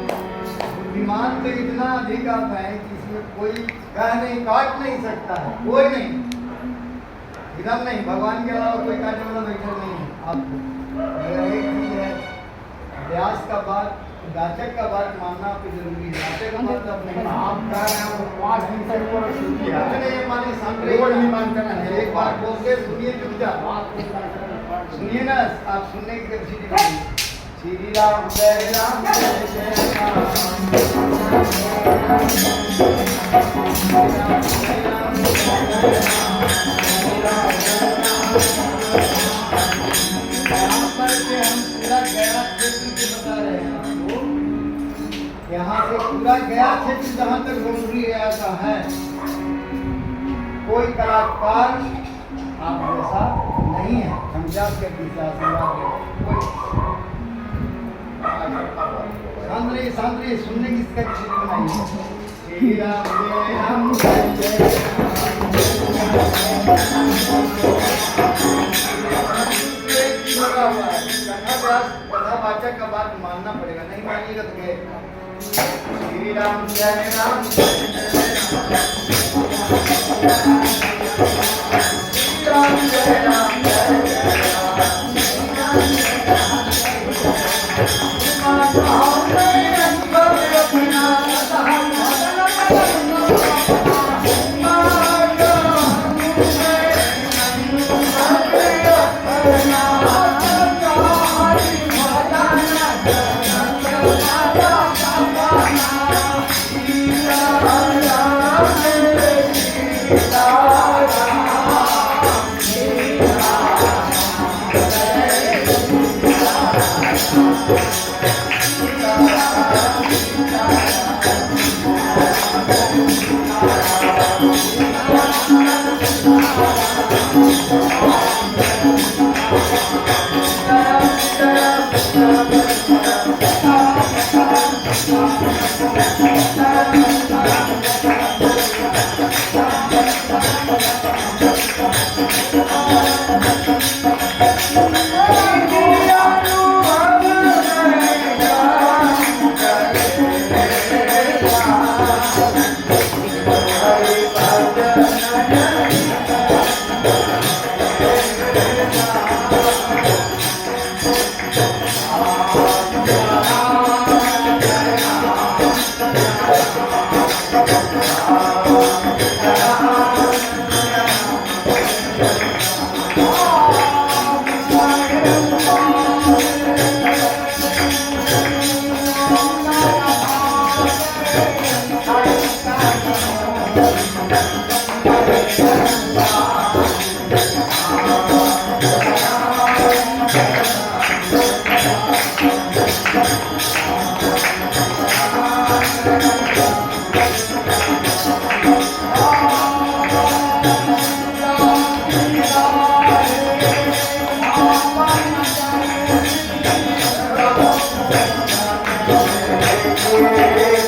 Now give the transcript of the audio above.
बुद्धिमान तो इतना अधिक आता है कि इसमें कोई कह नहीं, काट नहीं सकता है, कोई नहीं, एकदम नहीं। भगवान के अलावा कोई काटने वाला बैठा नहीं है आपको। मगर एक चीज है, व्यास का बात, गाचक का बात मानना आपको जरूरी है। गाचक का बात आप नहीं, आप कह रहे हैं 5 दिन से ऊपर सुनिए, अपने ये माने सांग्रे नहीं मानते ना। एक बार बोल के सुनिए, चुपचाप सुनिए ना, आप सुनने की कैपेसिटी नहीं। श्री राम जय राम जय जय राम, यहाँ पर के हम पूरा गया क्षेत्र के बता रहे हैं आपको। यहाँ से पूरा गया क्षेत्र जहाँ तक बाउंड्री ऐसा है, कोई कलाकार आप जैसा नहीं है। पंजाब के पीछे शांति सुनने की इसका चीज बनाई है। श्री राम जय राम जय जय कथावाचक का बात मानना पड़ेगा, नहीं मानिएगा तो गए। श्री राम जय राम जय राम जय राम जय